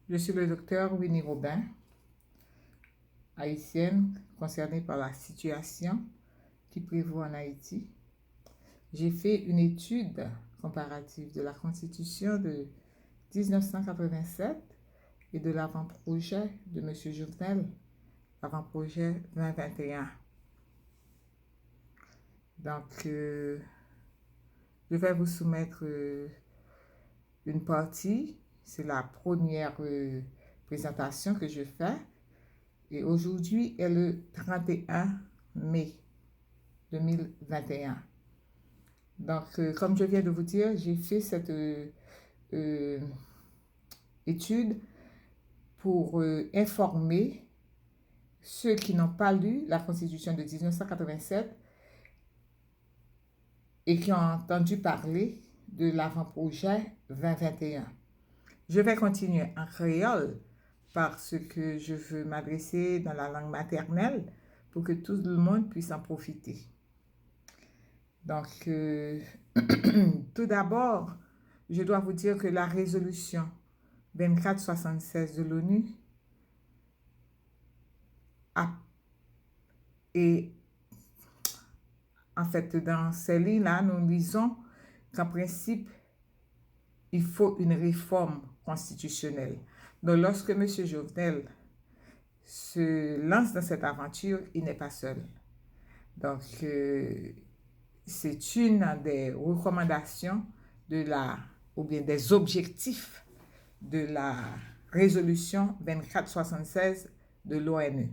Je suis le docteur Winnie Robin, haïtienne concernée par la situation qui prévaut en Haïti. J'ai fait une étude comparative de la Constitution de 1987 et de l'avant-projet de M. Jovenel, avant-projet 2021. Donc, je vais vous soumettre une partie. C'est la première présentation que je fais. Et aujourd'hui est le 31 mai 2021. Donc, comme je viens de vous dire, j'ai fait cette euh, étude pour informer ceux qui n'ont pas lu la Constitution de 1987 et qui ont entendu parler de l'avant-projet 2021. Je vais continuer en créole parce que je veux m'adresser dans la langue maternelle pour que tout le monde puisse en profiter. Donc, tout d'abord, je dois vous dire que la résolution 2476 de l'ONU et en fait, dans ces lignes-là, nous lisons qu'en principe, il faut une réforme constitutionnelle. Donc, lorsque M. Jovenel se lance dans cette aventure, il n'est pas seul. Donc, c'est une des recommandations ou bien des objectifs de la résolution 2476 de l'ONU.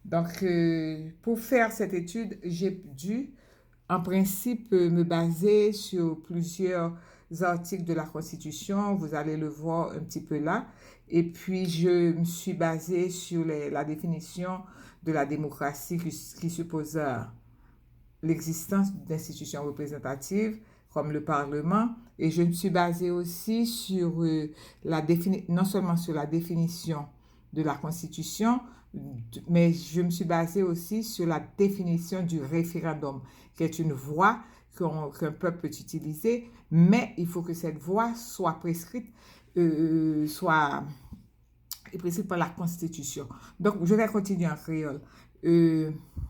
Donc, pour faire cette étude, j'ai dû, en principe, me baser sur plusieurs articles de la Constitution. Vous allez le voir un petit peu là. Et puis, je me suis basée sur la définition de la démocratie qui suppose l'existence d'institutions représentatives comme le Parlement. Et je me suis basée aussi sur non seulement sur la définition de la Constitution, mais je me suis basée aussi sur la définition du référendum, qui est une voie qu'un peuple peut utiliser, mais il faut que cette voie soit prescrite, soit prescrite par la Constitution. Donc, je vais continuer en créole.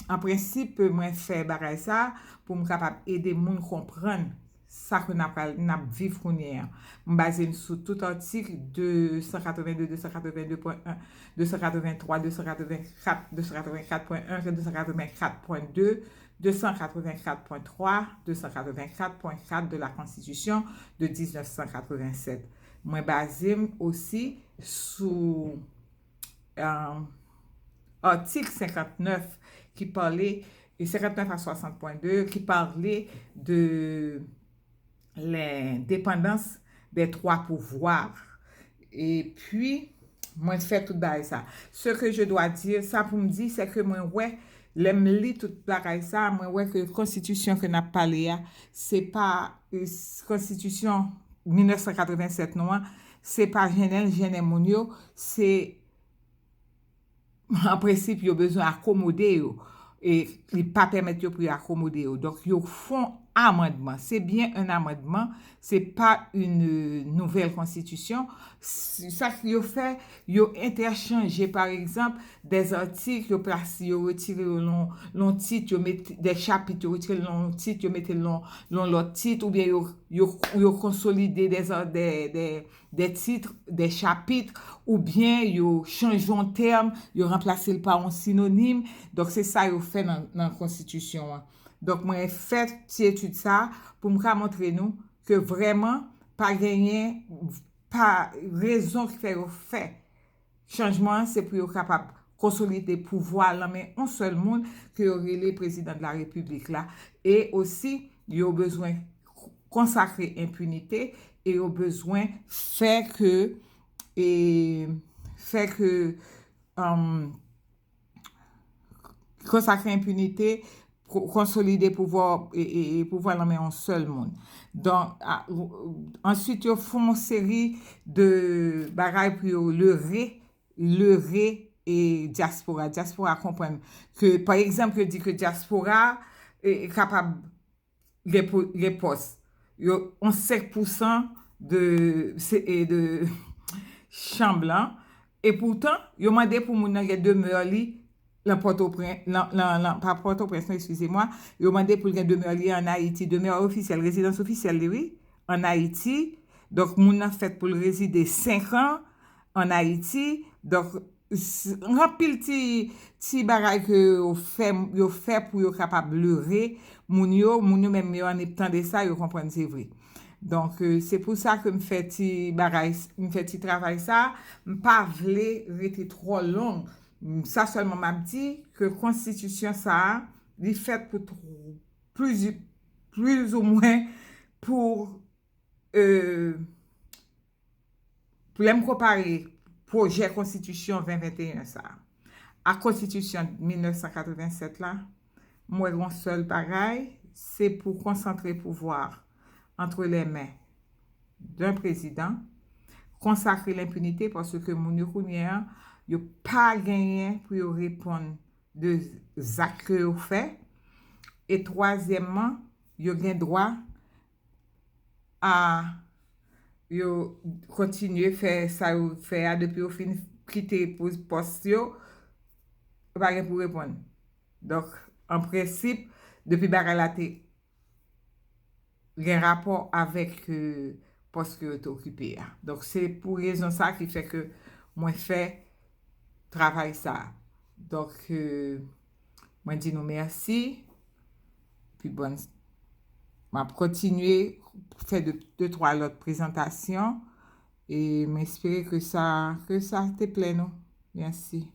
En principe, moi, fais bagay ça pour me capable aider moun comprendre ça que n'a vivre connait. Basé sur tout article 282, 282.1, 283, 284, 284.1, 284.2, 284.3, 284.4 de la Constitution de 1987. Moi, basé aussi sur article 59 qui parlait, et 59 à 60.2, qui parlait de l'indépendance des trois pouvoirs. Et puis, moi, je fais tout ça. Ce que je dois dire, ça pour me dire, c'est que moi, ouais, l'aime li tout bagay ça, moi, ouais, que constitution que n'a parlé, c'est pas constitution 1987, non, c'est pas Genel Mounio, c'est en principe, ils ont besoin d'accommoder et ils ne pas permettre pour accommoder. Donc, ils font amendement. C'est bien un amendement, c'est pas une nouvelle constitution. Ça qu'ils fait, ils ont interchangé par exemple des articles, ils ont retiré l'on titre, ils mettent des chapitres, ils ont retiré l'on titre, ils mettent l'autre titre, ou bien ils ont consolidé des titres, des chapitres, ou bien ils ont changé un terme, ils ont remplacé par un synonyme. Donc, c'est ça qu'ils ont fait dans la constitution. Donc, moi, j'ai fait cette étude ça pour me montrer nous que vraiment, pas gagner, pas raison qui fait changement, c'est pour être capable de consolider le pouvoir là, mais un seul monde que aurait les présidents de la République là. Et aussi, il y a besoin de consacrer impunité et il y a besoin de faire que consacrer impunité, consolider pouvoir et pouvoir la mettre en seul monde. Donc, ensuite, ils font une série de bagailles pour leurrer et diaspora. Diaspora comprend que, par exemple, je dis que diaspora est capable de postes. On 5% de chambre et pourtant, yo mandé pour moun nan gen demeure li dans Port-au-Prince, pas Port-au-Prince, non, excusez-moi, yo mandé pour gen demeure li en Haïti, demeure officielle, résidence officielle, oui, en Haïti. Donc, moun nan fait pour résider 5 ans en Haïti. Donc, un pile ti bagay que yo fait pour yo capable leurrer moun yo même yo en étant de ça, yo comprendre c'est vrai. Donc, c'est pour ça que me fait ti bagay, me fait ti travail ça, m'pas vle rete trop long. Ça seulement m'a dit que constitution ça, li fait pour plus ou moins pour me comparer projet constitution 2021 ça à constitution 1987 là, moi un seul pareil, c'est pour concentrer pouvoir entre les mains d'un président, consacrer l'impunité parce que moun yo kounyen yo pas gagné pour yo répondre de actes que yo fait, et troisièmement, yo gen droit à yo continuer faire ça yo fait depuis au fin quitter poste yo pas gen pour répondre. Donc en principe depuis bagay gen rapport avec poste que tu occupé. Donc c'est pour raison ça qui fait que moi fait travail ça. Donc moi dis nous merci, puis bonne m'a continuer faire deux trois autres présentations et m'espérer que ça te plaît nous. Merci.